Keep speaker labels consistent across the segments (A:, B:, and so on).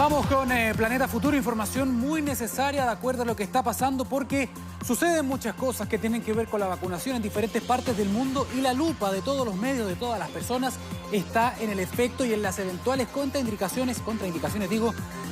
A: Vamos con Planeta Futuro, información muy necesaria de acuerdo a lo que está pasando porque suceden muchas cosas que tienen que ver con la vacunación en diferentes partes del mundo y la lupa de todos los medios, de todas las personas, está en el efecto y en las eventuales contraindicaciones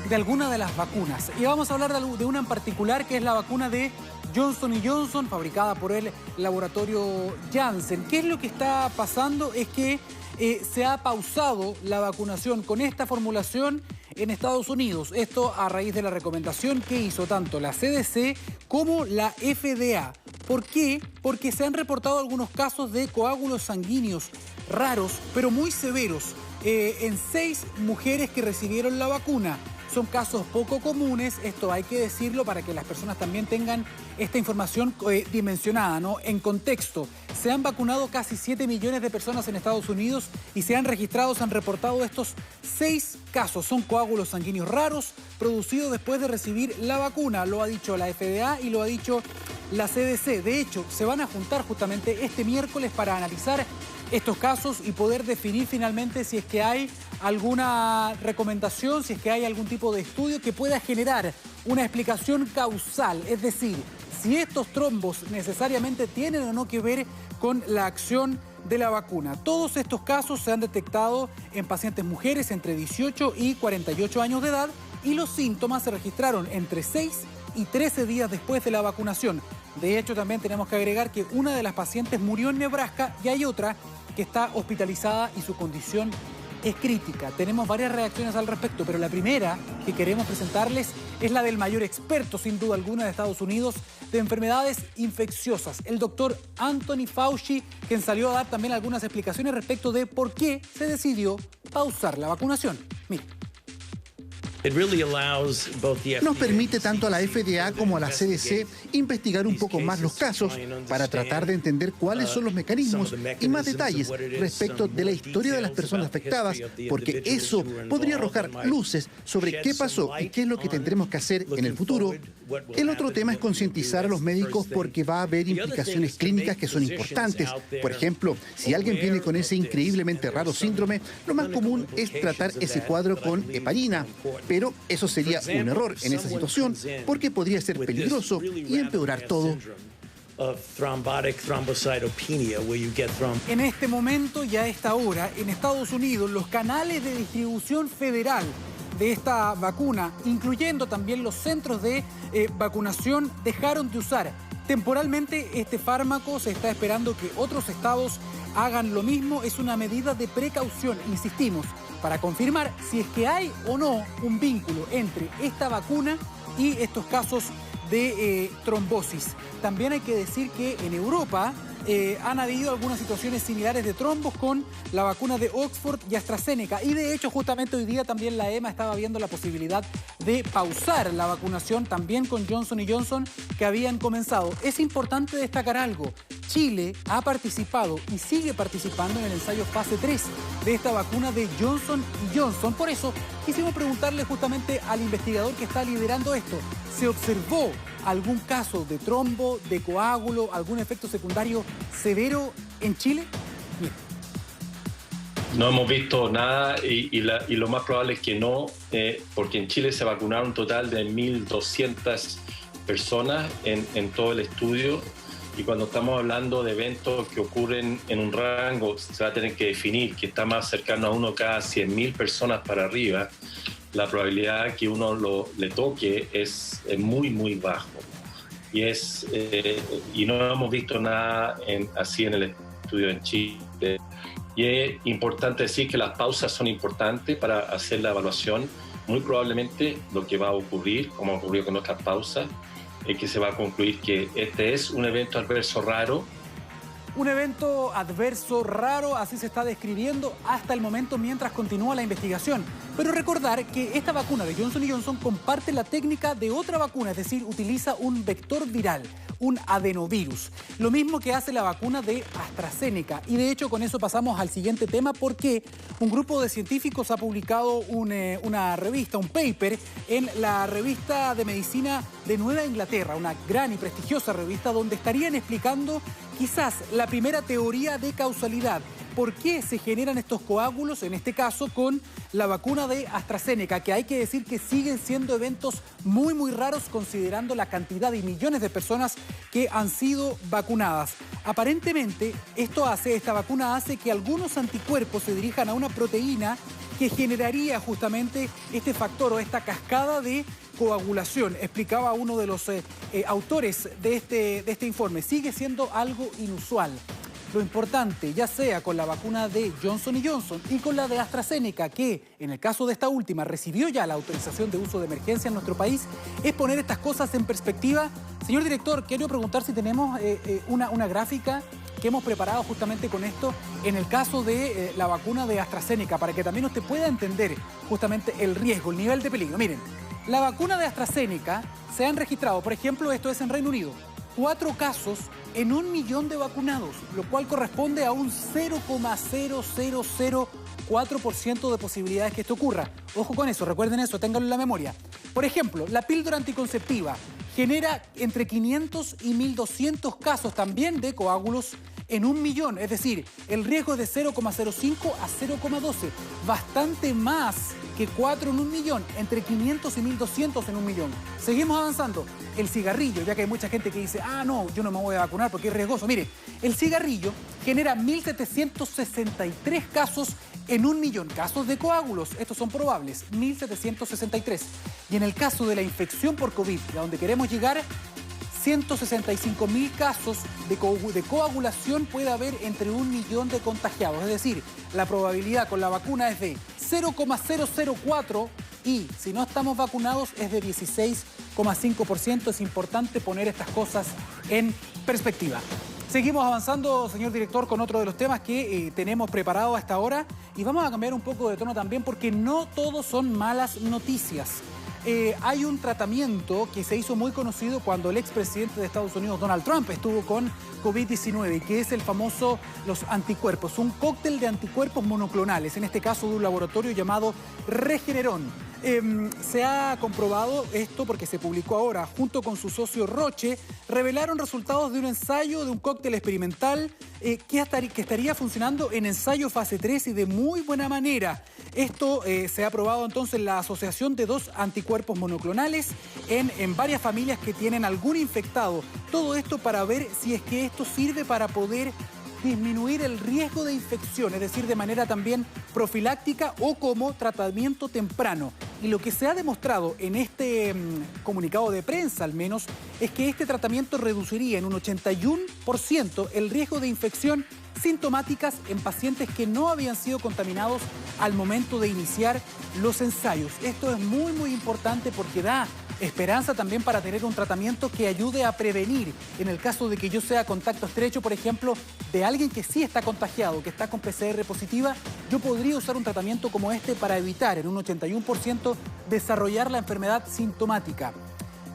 A: de alguna de las vacunas. Y vamos a hablar de una en particular que es la vacuna de Johnson & Johnson, fabricada por el laboratorio Janssen. ¿Qué es lo que está pasando? Es que se ha pausado la vacunación con esta formulación en Estados Unidos. Esto a raíz de la recomendación que hizo tanto la CDC como la FDA. ¿Por qué? Porque se han reportado algunos casos de coágulos sanguíneos raros, pero muy severos, en 6 mujeres que recibieron la vacuna. Son casos poco comunes, esto hay que decirlo para que las personas también tengan esta información dimensionada, ¿no? En contexto, se han vacunado casi 7 millones de personas en Estados Unidos y se han reportado estos 6 casos. Son coágulos sanguíneos raros producidos después de recibir la vacuna. Lo ha dicho la FDA y lo ha dicho la CDC. De hecho, se van a juntar justamente este miércoles para analizar estos casos y poder definir finalmente si es que hay alguna recomendación, si es que hay algún tipo de estudio que pueda generar una explicación causal, es decir, si estos trombos necesariamente tienen o no que ver con la acción de la vacuna. Todos estos casos se han detectado en pacientes mujeres entre 18 y 48 años de edad y los síntomas se registraron entre 6 y 13 días después de la vacunación. De hecho, también tenemos que agregar que una de las pacientes murió en Nebraska y hay otra que está hospitalizada y su condición es crítica. Tenemos varias reacciones al respecto, pero la primera que queremos presentarles es la del mayor experto, sin duda alguna, de Estados Unidos de enfermedades infecciosas, el doctor Anthony Fauci, quien salió a dar también algunas explicaciones respecto de por qué se decidió pausar la vacunación. Mire.
B: Nos permite tanto a la FDA como a la CDC investigar un poco más los casos para tratar de entender cuáles son los mecanismos y más detalles respecto de la historia de las personas afectadas, porque eso podría arrojar luces sobre qué pasó y qué es lo que tendremos que hacer en el futuro. El otro tema es concientizar a los médicos porque va a haber implicaciones clínicas que son importantes. Por ejemplo, si alguien viene con ese increíblemente raro síndrome, lo más común es tratar ese cuadro con heparina. Pero eso sería un error en esa situación porque podría ser peligroso y empeorar todo.
A: En este momento y a esta hora, en Estados Unidos, los canales de distribución federal de esta vacuna, incluyendo también los centros de vacunación, dejaron de usar temporalmente este fármaco. Se está esperando que otros estados hagan lo mismo. Es una medida de precaución, insistimos, para confirmar si es que hay o no un vínculo entre esta vacuna y estos casos de trombosis. También hay que decir que en Europa han habido algunas situaciones similares de trombos con la vacuna de Oxford y AstraZeneca. Y de hecho, justamente hoy día también la EMA estaba viendo la posibilidad de pausar la vacunación también con Johnson & Johnson que habían comenzado. Es importante destacar algo. Chile ha participado y sigue participando en el ensayo fase 3 de esta vacuna de Johnson & Johnson. Por eso quisimos preguntarle justamente al investigador que está liderando esto. ¿Se observó algún caso de trombo, de coágulo, algún efecto secundario severo en Chile? Bien.
C: No hemos visto nada y lo más probable es que no, porque en Chile se vacunaron un total de 1.200 personas en todo el estudio. Y cuando estamos hablando de eventos que ocurren en un rango, se va a tener que definir que está más cercano a uno cada 100.000 personas para arriba. La probabilidad que uno le toque es muy, muy bajo. Y no hemos visto nada así en el estudio en Chile. Y es importante decir que las pausas son importantes para hacer la evaluación. Muy probablemente lo que va a ocurrir, como ocurrió con otras pausas, es que se va a concluir que este es un evento adverso raro.
A: Un evento adverso raro, así se está describiendo hasta el momento mientras continúa la investigación. Pero recordar que esta vacuna de Johnson & Johnson comparte la técnica de otra vacuna, es decir, utiliza un vector viral, un adenovirus. Lo mismo que hace la vacuna de AstraZeneca. Y de hecho con eso pasamos al siguiente tema porque un grupo de científicos ha publicado una revista, un paper en la revista de medicina de Nueva Inglaterra, una gran y prestigiosa revista donde estarían explicando quizás la primera teoría de causalidad. por qué se generan estos coágulos, en este caso con la vacuna de AstraZeneca, que hay que decir que siguen siendo eventos muy, muy raros considerando la cantidad de millones de personas que han sido vacunadas. Aparentemente, esta vacuna hace que algunos anticuerpos se dirijan a una proteína que generaría justamente este factor o esta cascada de coagulación. Explicaba uno de los autores de este informe. Sigue siendo algo inusual. Lo importante, ya sea con la vacuna de Johnson & Johnson y con la de AstraZeneca, que en el caso de esta última recibió ya la autorización de uso de emergencia en nuestro país, es poner estas cosas en perspectiva. Señor director, quiero preguntar si tenemos una gráfica que hemos preparado justamente con esto en el caso de la vacuna de AstraZeneca, para que también usted pueda entender justamente el riesgo, el nivel de peligro. Miren, la vacuna de AstraZeneca se han registrado, por ejemplo, esto es en Reino Unido, 4 casos en 1 millón de vacunados, lo cual corresponde a un 0,0004% de posibilidades que esto ocurra. Ojo con eso, recuerden eso, ténganlo en la memoria. Por ejemplo, la píldora anticonceptiva genera entre 500 y 1.200 casos también de coágulos en 1 millón, es decir, el riesgo es de 0,05 a 0,12, bastante más que 4 en 1 millón, entre 500 y 1.200 en 1 millón. Seguimos avanzando. El cigarrillo, ya que hay mucha gente que dice, no, yo no me voy a vacunar porque es riesgoso. Mire, el cigarrillo genera 1.763 casos en 1 millón. Casos de coágulos, estos son probables, 1.763. Y en el caso de la infección por COVID, a donde queremos llegar, 165.000 casos de coagulación puede haber entre 1 millón de contagiados. Es decir, la probabilidad con la vacuna es de 0,004 y si no estamos vacunados es de 16,5%. Es importante poner estas cosas en perspectiva. Seguimos avanzando, señor director, con otro de los temas que tenemos preparado hasta ahora y vamos a cambiar un poco de tono también porque no todos son malas noticias. Hay un tratamiento que se hizo muy conocido cuando el expresidente de Estados Unidos, Donald Trump, estuvo con COVID-19, que es el famoso los anticuerpos, un cóctel de anticuerpos monoclonales, en este caso de un laboratorio llamado Regeneron. Se ha comprobado esto porque se publicó ahora, junto con su socio Roche, revelaron resultados de un ensayo de un cóctel experimental que estaría funcionando en ensayo fase 3 y de muy buena manera. Esto se ha probado entonces la asociación de 2 anticuerpos monoclonales en varias familias que tienen algún infectado. Todo esto para ver si es que esto sirve para poder disminuir el riesgo de infección, es decir, de manera también profiláctica o como tratamiento temprano. Y lo que se ha demostrado en este comunicado de prensa, al menos, es que este tratamiento reduciría en un 81% el riesgo de infección sintomáticas en pacientes que no habían sido contaminados al momento de iniciar los ensayos. Esto es muy, muy importante porque da esperanza también para tener un tratamiento que ayude a prevenir. En el caso de que yo sea contacto estrecho, por ejemplo, de alguien que sí está contagiado, que está con PCR positiva, yo podría usar un tratamiento como este para evitar en un 81% desarrollar la enfermedad sintomática.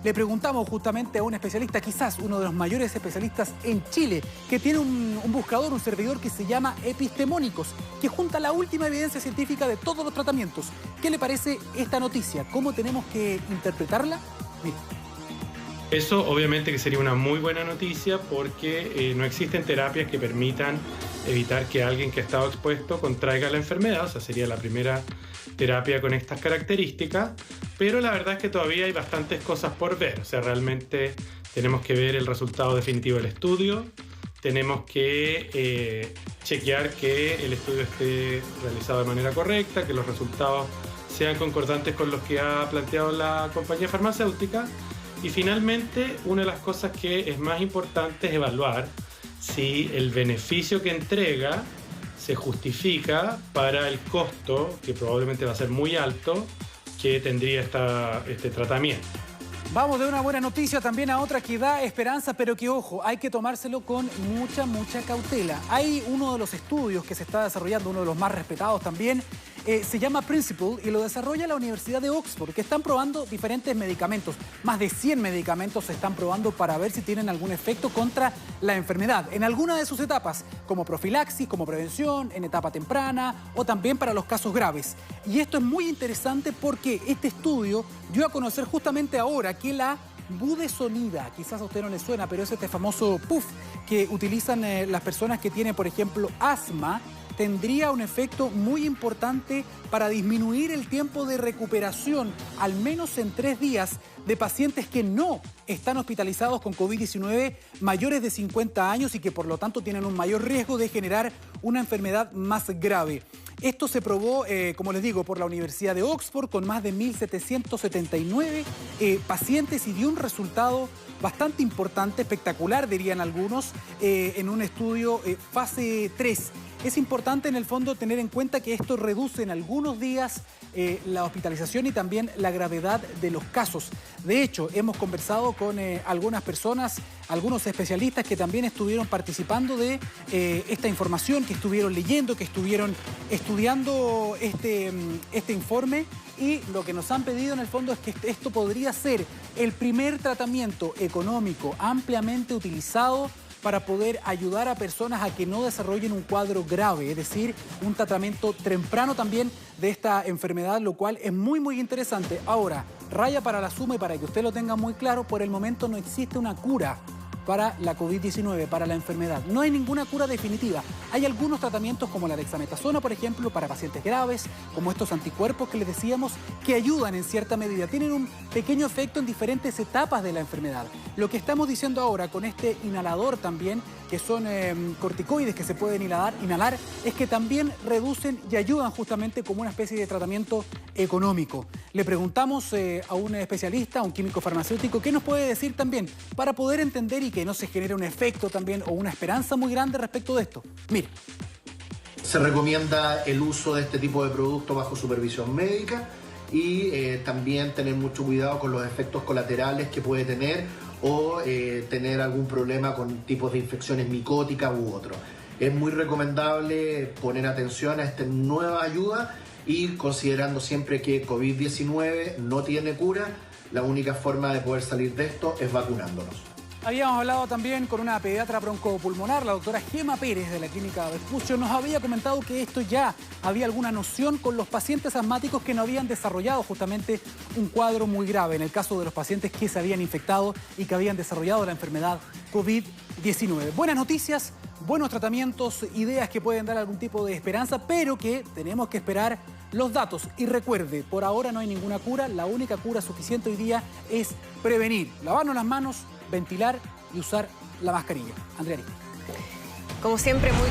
A: Le preguntamos justamente a un especialista, quizás uno de los mayores especialistas en Chile, que tiene un buscador, un servidor que se llama Epistemónicos, que junta la última evidencia científica de todos los tratamientos. ¿Qué le parece esta noticia? ¿Cómo tenemos que interpretarla? Mire.
D: Eso obviamente que sería una muy buena noticia porque no existen terapias que permitan evitar que alguien que ha estado expuesto contraiga la enfermedad, o sea, sería la primera terapia con estas características, pero la verdad es que todavía hay bastantes cosas por ver, o sea, realmente tenemos que ver el resultado definitivo del estudio, tenemos que chequear que el estudio esté realizado de manera correcta, que los resultados sean concordantes con los que ha planteado la compañía farmacéutica. Y finalmente, una de las cosas que es más importante es evaluar si el beneficio que entrega se justifica para el costo, que probablemente va a ser muy alto, que tendría este tratamiento.
A: Vamos de una buena noticia también a otra que da esperanza, pero que, ojo, hay que tomárselo con mucha cautela. Hay uno de los estudios que se está desarrollando, uno de los más respetados también, se llama Principle y lo desarrolla la Universidad de Oxford, que están probando diferentes medicamentos. Más de 100 medicamentos se están probando para ver si tienen algún efecto contra la enfermedad en alguna de sus etapas, como profilaxis, como prevención, en etapa temprana o también para los casos graves. Y esto es muy interesante porque este estudio dio a conocer justamente ahora que la budesonida, quizás a usted no le suena, pero es este famoso puff que utilizan las personas que tienen, por ejemplo, asma, tendría un efecto muy importante para disminuir el tiempo de recuperación, al menos en 3 días, de pacientes que no están hospitalizados con COVID-19 mayores de 50 años y que por lo tanto tienen un mayor riesgo de generar una enfermedad más grave. Esto se probó, como les digo, por la Universidad de Oxford con más de 1.779 pacientes y dio un resultado bastante importante, espectacular dirían algunos, en un estudio fase 3. Es importante en el fondo tener en cuenta que esto reduce en algunos días la hospitalización y también la gravedad de los casos. De hecho, hemos conversado con algunas personas, algunos especialistas que también estuvieron participando de esta información, que estuvieron leyendo, que estuvieron estudiando este informe, y lo que nos han pedido en el fondo es que esto podría ser el primer tratamiento económico ampliamente utilizado para poder ayudar a personas a que no desarrollen un cuadro grave, es decir, un tratamiento temprano también de esta enfermedad, lo cual es muy, muy interesante. Ahora, raya para la suma y para que usted lo tenga muy claro, por el momento no existe una cura para la COVID-19, para la enfermedad. No hay ninguna cura definitiva. Hay algunos tratamientos como la dexametasona, por ejemplo, para pacientes graves, como estos anticuerpos que les decíamos, que ayudan en cierta medida. Tienen un pequeño efecto en diferentes etapas de la enfermedad. Lo que estamos diciendo ahora con este inhalador también, que son corticoides que se pueden inhalar, es que también reducen y ayudan justamente como una especie de tratamiento económico. Le preguntamos a un especialista, a un químico farmacéutico, ¿qué nos puede decir también para poder entender y que no se genere un efecto también o una esperanza muy grande respecto de esto? Mire.
E: Se recomienda el uso de este tipo de productos bajo supervisión médica y también tener mucho cuidado con los efectos colaterales que puede tener o tener algún problema con tipos de infecciones micóticas u otro. Es muy recomendable poner atención a esta nueva ayuda y considerando siempre que COVID-19 no tiene cura, la única forma de poder salir de esto es vacunándonos.
A: Habíamos hablado también con una pediatra broncopulmonar, la doctora Gema Pérez de la Clínica Vespucio. Nos había comentado que esto ya había alguna noción con los pacientes asmáticos que no habían desarrollado justamente un cuadro muy grave, en el caso de los pacientes que se habían infectado y que habían desarrollado la enfermedad COVID-19. Buenas noticias, buenos tratamientos, ideas que pueden dar algún tipo de esperanza, pero que tenemos que esperar los datos. Y recuerde, por ahora no hay ninguna cura, la única cura suficiente hoy día es prevenir, lavarnos las manos, ventilar y usar la mascarilla. Andrea.
F: Como siempre, muy